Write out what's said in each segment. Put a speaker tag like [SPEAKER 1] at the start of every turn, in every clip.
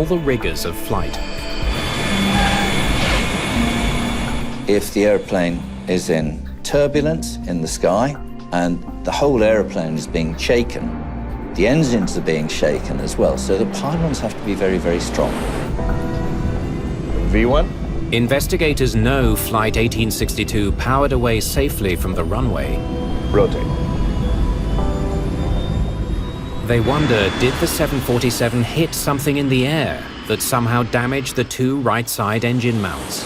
[SPEAKER 1] all the rigors of flight.
[SPEAKER 2] If the airplane is in turbulence in the sky and the whole airplane is being shaken, the engines are being shaken as well, so the pylons have to be very, very strong.
[SPEAKER 3] V1?
[SPEAKER 1] Investigators know Flight 1862 powered away safely from the runway.
[SPEAKER 3] Rotate.
[SPEAKER 1] They wonder, did the 747 hit something in the air that somehow damaged the two right-side engine mounts?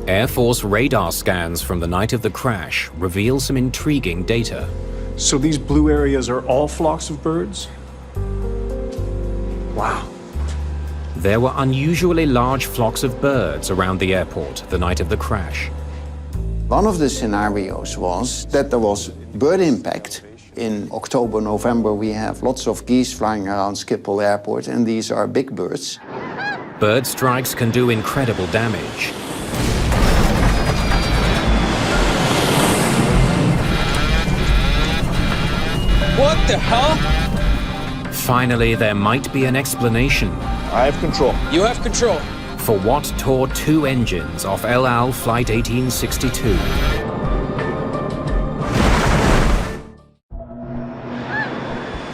[SPEAKER 1] Air Force radar scans from the night of the crash reveal some intriguing data.
[SPEAKER 4] So these blue areas are all flocks of birds? Wow.
[SPEAKER 1] There were unusually large flocks of birds around the airport the night of the crash.
[SPEAKER 5] One of the scenarios was that there was bird impact. In October, November, we have lots of geese flying around Schiphol Airport, and these are big birds.
[SPEAKER 1] Bird strikes can do incredible damage.
[SPEAKER 6] What the hell?
[SPEAKER 1] Finally, there might be an explanation.
[SPEAKER 3] I have control.
[SPEAKER 6] You have control.
[SPEAKER 1] For what tore two engines off El Al Flight 1862.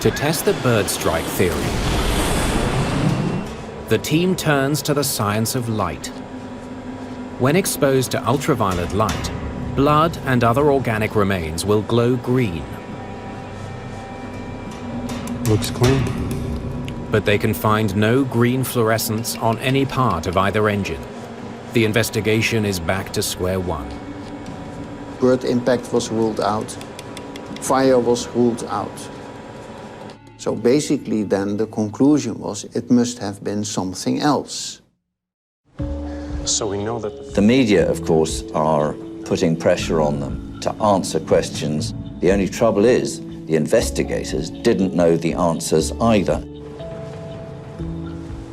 [SPEAKER 1] To test the bird strike theory, the team turns to the science of light. When exposed to ultraviolet light, blood and other organic remains will glow green.
[SPEAKER 4] Looks clean.
[SPEAKER 1] But they can find no green fluorescence on any part of either engine. The investigation is back to square one.
[SPEAKER 5] Bird impact was ruled out. Fire was ruled out. So basically then the conclusion was it must have been something else.
[SPEAKER 4] So we know that
[SPEAKER 2] The media, of course, are putting pressure on them to answer questions. The only trouble is the investigators didn't know the answers either.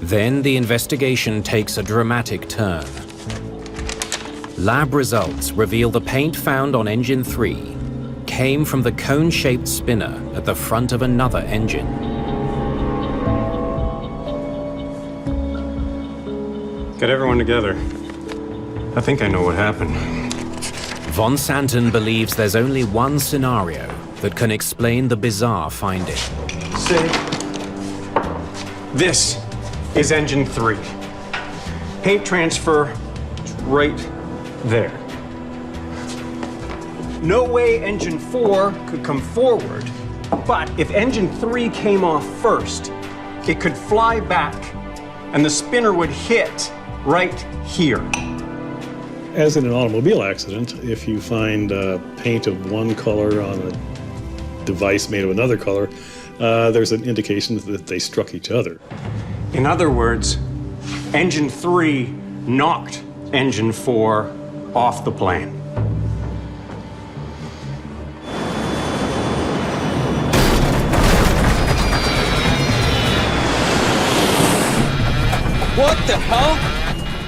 [SPEAKER 1] Then the investigation takes a dramatic turn. Lab results reveal the paint found on engine 3 came from the cone-shaped spinner at the front of another engine.
[SPEAKER 4] Get everyone together. I think I know what happened.
[SPEAKER 1] Von Santon believes there's only one scenario that can explain the bizarre finding.
[SPEAKER 4] Say, this is engine 3. Paint transfer right there. No way engine 4 could come forward, but if engine 3 came off first, it could fly back and the spinner would hit right here.
[SPEAKER 7] As in an automobile accident, if you find paint of one color on a device made of another color, there's an indication that they struck each other.
[SPEAKER 4] In other words, engine 3 knocked engine 4 off the plane.
[SPEAKER 6] What the hell?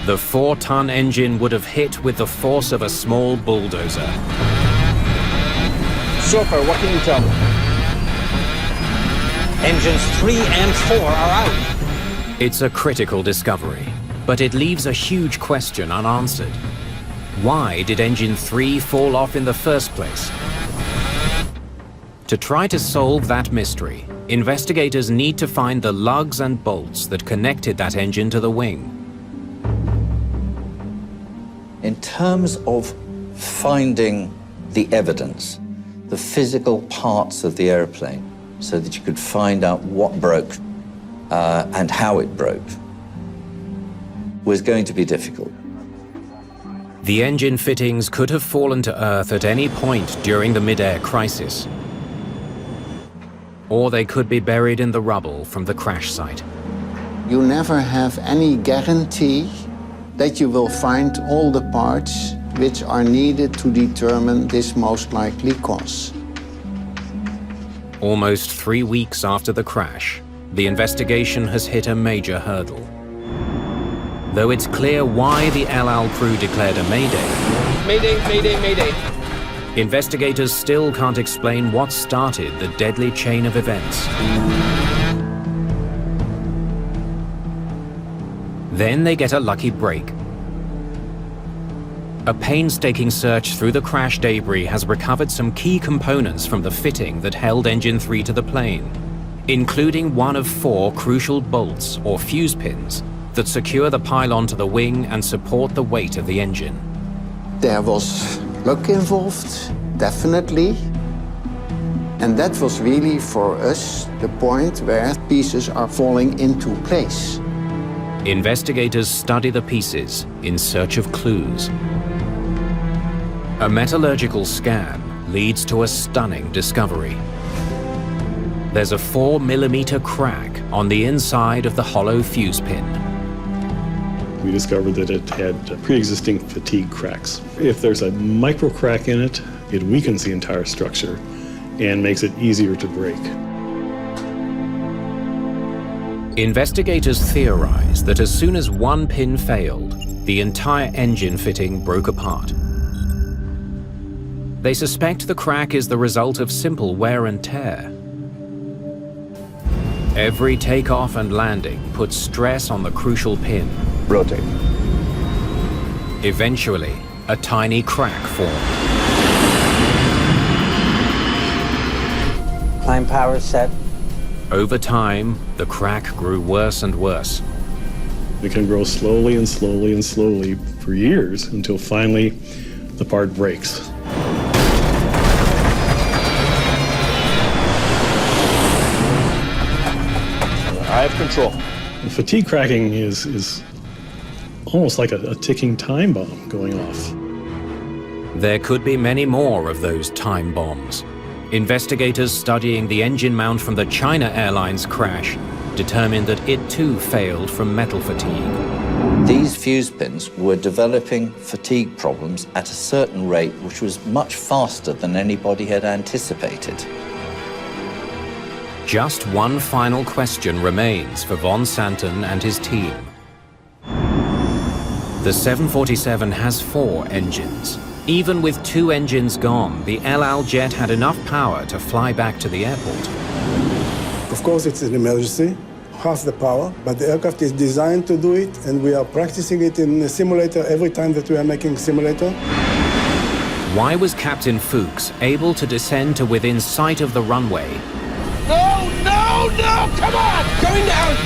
[SPEAKER 1] The 4-ton engine would have hit with the force of a small bulldozer.
[SPEAKER 6] So far, what can you tell me? Engines 3 and 4 are out.
[SPEAKER 1] It's a critical discovery, but it leaves a huge question unanswered. Why did engine 3 fall off in the first place? To try to solve that mystery, investigators need to find the lugs and bolts that connected that engine to the wing.
[SPEAKER 2] In terms of finding the evidence, the physical parts of the airplane, so that you could find out what broke and how it broke, was going to be difficult.
[SPEAKER 1] The engine fittings could have fallen to Earth at any point during the mid-air crisis. Or they could be buried in the rubble from the crash site.
[SPEAKER 5] You never have any guarantee that you will find all the parts which are needed to determine this most likely cause.
[SPEAKER 1] Almost 3 weeks after the crash, the investigation has hit a major hurdle. Though it's clear why the El Al crew declared a Mayday,
[SPEAKER 6] Mayday, Mayday, Mayday.
[SPEAKER 1] investigators still can't explain what started the deadly chain of events. Then they get a lucky break. A painstaking search through the crash debris has recovered some key components from the fitting that held Engine 3 to the plane, including one of 4 crucial bolts or fuse pins that secure the pylon to the wing and support the weight of the engine.
[SPEAKER 5] There was luck involved, definitely. And that was really, for us, the point where pieces are falling into place.
[SPEAKER 1] Investigators study the pieces in search of clues. A metallurgical scan leads to a stunning discovery. There's a 4mm crack on the inside of the hollow fuse pin.
[SPEAKER 7] We discovered that it had pre-existing fatigue cracks. If there's a micro crack in it, it weakens the entire structure and makes it easier to break.
[SPEAKER 1] Investigators theorize that as soon as one pin failed, the entire engine fitting broke apart. They suspect the crack is the result of simple wear and tear. Every takeoff and landing puts stress on the crucial pin.
[SPEAKER 3] Rotate.
[SPEAKER 1] Eventually, a tiny crack formed.
[SPEAKER 8] Climb power set.
[SPEAKER 1] Over time, the crack grew worse and worse.
[SPEAKER 7] It can grow slowly and slowly and slowly for years until finally the part breaks.
[SPEAKER 3] I have control.
[SPEAKER 7] The fatigue cracking is almost like a ticking time bomb going off.
[SPEAKER 1] There could be many more of those time bombs. Investigators studying the engine mount from the China Airlines crash determined that it too failed from metal fatigue.
[SPEAKER 2] These fuse pins were developing fatigue problems at a certain rate which was much faster than anybody had anticipated.
[SPEAKER 1] Just one final question remains for von Santen and his team. The 747 has 4 engines. Even with 2 engines gone, the El Al jet had enough power to fly back to the airport.
[SPEAKER 9] Of course, it's an emergency, half the power, but the aircraft is designed to do it, and we are practicing it in the simulator every time that we are making simulator.
[SPEAKER 1] Why was Captain Fuchs able to descend to within sight of the runway?
[SPEAKER 6] No, no, no! Come on! Going down!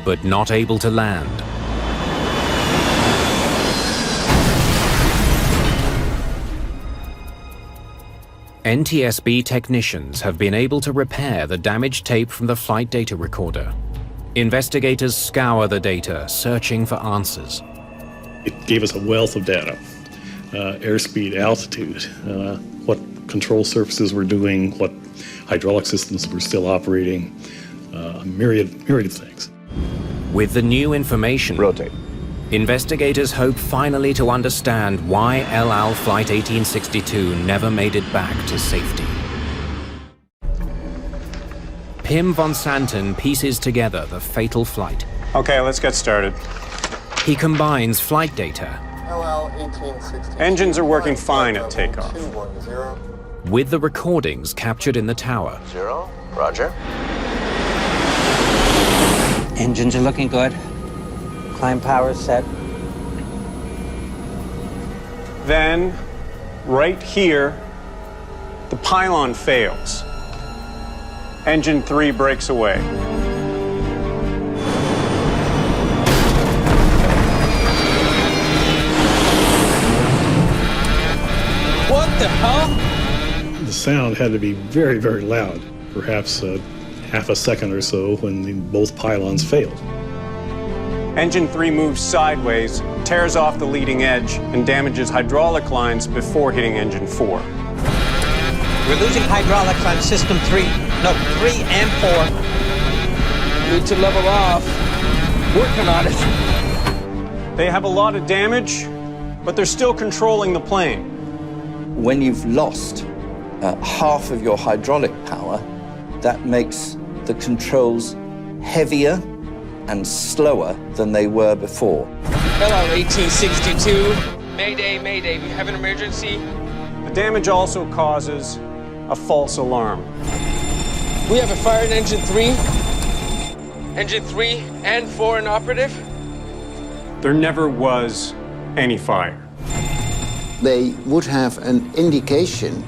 [SPEAKER 1] But not able to land? NTSB technicians have been able to repair the damaged tape from the flight data recorder. Investigators scour the data, searching for answers.
[SPEAKER 7] It gave us a wealth of data. Airspeed, altitude, what control surfaces were doing, what hydraulic systems were still operating, a myriad of things.
[SPEAKER 1] With the new information,
[SPEAKER 3] Rotate.
[SPEAKER 1] investigators hope finally to understand why El Al Flight 1862 never made it back to safety. Pim von Santen pieces together the fatal flight.
[SPEAKER 4] Okay, let's get started.
[SPEAKER 1] He combines flight data
[SPEAKER 4] Engines are working fine at takeoff.
[SPEAKER 1] with the recordings captured in the tower.
[SPEAKER 3] 0, roger.
[SPEAKER 8] Engines are looking good. Climb power set.
[SPEAKER 4] Then, right here, the pylon fails. Engine 3 breaks away.
[SPEAKER 6] What the hell?
[SPEAKER 7] The sound had to be very, very loud, perhaps half a second or so when both pylons failed.
[SPEAKER 4] Engine 3 moves sideways, tears off the leading edge, and damages hydraulic lines before hitting engine 4.
[SPEAKER 8] We're losing hydraulics on system 3. No, 3 and 4.
[SPEAKER 6] Need to level off. Working on it.
[SPEAKER 4] They have a lot of damage, but they're still controlling the plane.
[SPEAKER 2] When you've lost half of your hydraulic power, that makes the controls heavier and slower than they were before.
[SPEAKER 6] Hello, 1862. Mayday, Mayday, we have an emergency.
[SPEAKER 4] The damage also causes a false alarm.
[SPEAKER 6] We have a fire in engine 3. Engine 3 and 4 inoperative.
[SPEAKER 4] There never was any fire.
[SPEAKER 5] They would have an indication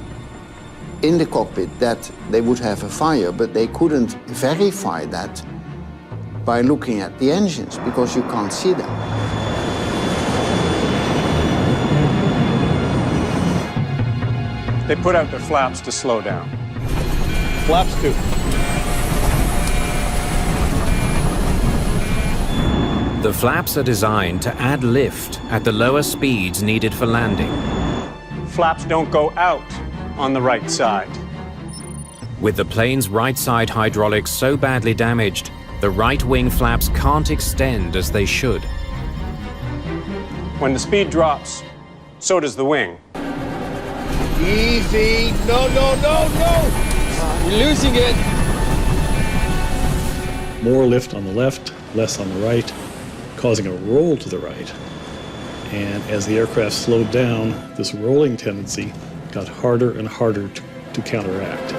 [SPEAKER 5] in the cockpit that they would have a fire, but they couldn't verify that by looking at the engines because you can't see them.
[SPEAKER 4] They put out their flaps to slow down.
[SPEAKER 3] Flaps 2.
[SPEAKER 1] The flaps are designed to add lift at the lower speeds needed for landing.
[SPEAKER 4] Flaps don't go out on the right side.
[SPEAKER 1] With the plane's right side hydraulics so badly damaged, the right wing flaps can't extend as they should.
[SPEAKER 4] When the speed drops, so does the wing.
[SPEAKER 3] Easy. No, no, no, no.
[SPEAKER 6] We're losing it.
[SPEAKER 7] More lift on the left, less on the right, causing a roll to the right. And as the aircraft slowed down, this rolling tendency got harder and harder to counteract.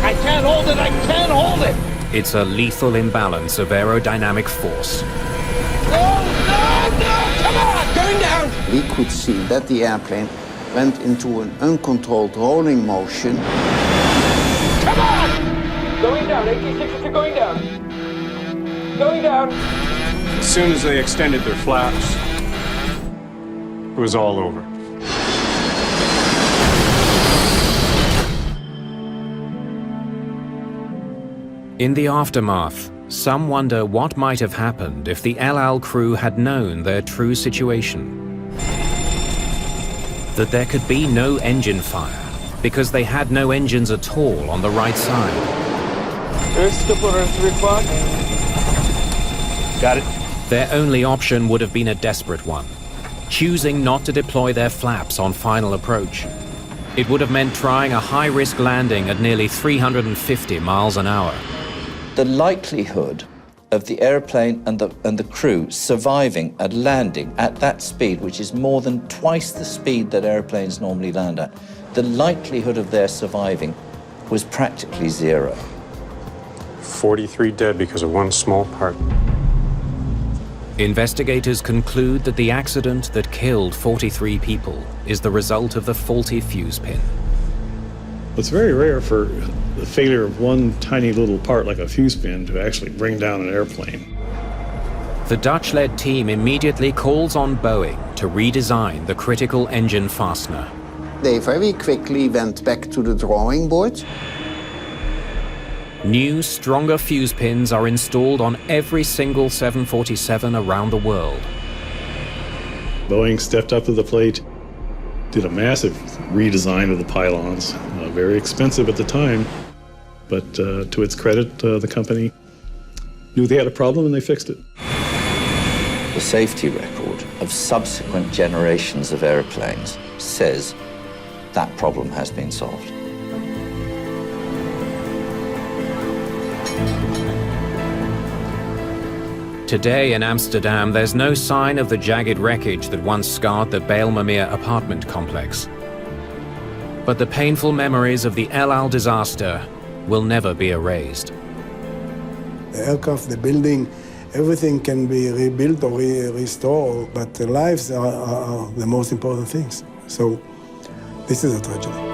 [SPEAKER 3] I can't hold it. I can't hold it.
[SPEAKER 1] It's a lethal imbalance of aerodynamic force.
[SPEAKER 3] No, no, no. Come on.
[SPEAKER 6] Going down.
[SPEAKER 5] We could see that the airplane went into an uncontrolled rolling motion.
[SPEAKER 3] Come on.
[SPEAKER 6] Going down. 86 are going down. Going down.
[SPEAKER 4] As soon as they extended their flaps, it was all over.
[SPEAKER 1] In the aftermath, some wonder what might have happened if the El Al crew had known their true situation. That there could be no engine fire because they had no engines at all on the right side.
[SPEAKER 6] First step on 3 o'clock.
[SPEAKER 3] Got it.
[SPEAKER 1] Their only option would have been a desperate one, choosing not to deploy their flaps on final approach. It would have meant trying a high-risk landing at nearly 350 miles an hour.
[SPEAKER 2] The likelihood of the airplane and the crew surviving and landing at that speed, which is more than twice the speed that airplanes normally land at, the likelihood of their surviving was practically zero.
[SPEAKER 4] 43 dead because of one small part.
[SPEAKER 1] Investigators conclude that the accident that killed 43 people is the result of the faulty fuse pin.
[SPEAKER 7] It's very rare for the failure of one tiny little part like a fuse pin to actually bring down an airplane.
[SPEAKER 1] The Dutch-led team immediately calls on Boeing to redesign the critical engine fastener.
[SPEAKER 5] They very quickly went back to the drawing board.
[SPEAKER 1] New, stronger fuse pins are installed on every single 747 around the world.
[SPEAKER 7] Boeing stepped up to the plate, did a massive redesign of the pylons, very expensive at the time, but to its credit, the company knew they had a problem and they fixed it.
[SPEAKER 2] The safety record of subsequent generations of airplanes says that problem has been solved.
[SPEAKER 1] Today in Amsterdam, there's no sign of the jagged wreckage that once scarred the Bijlmermeer apartment complex. But the painful memories of the El Al disaster will never be erased.
[SPEAKER 9] The aircraft, the building, everything can be rebuilt or restored, but the lives are the most important things. So this is a tragedy.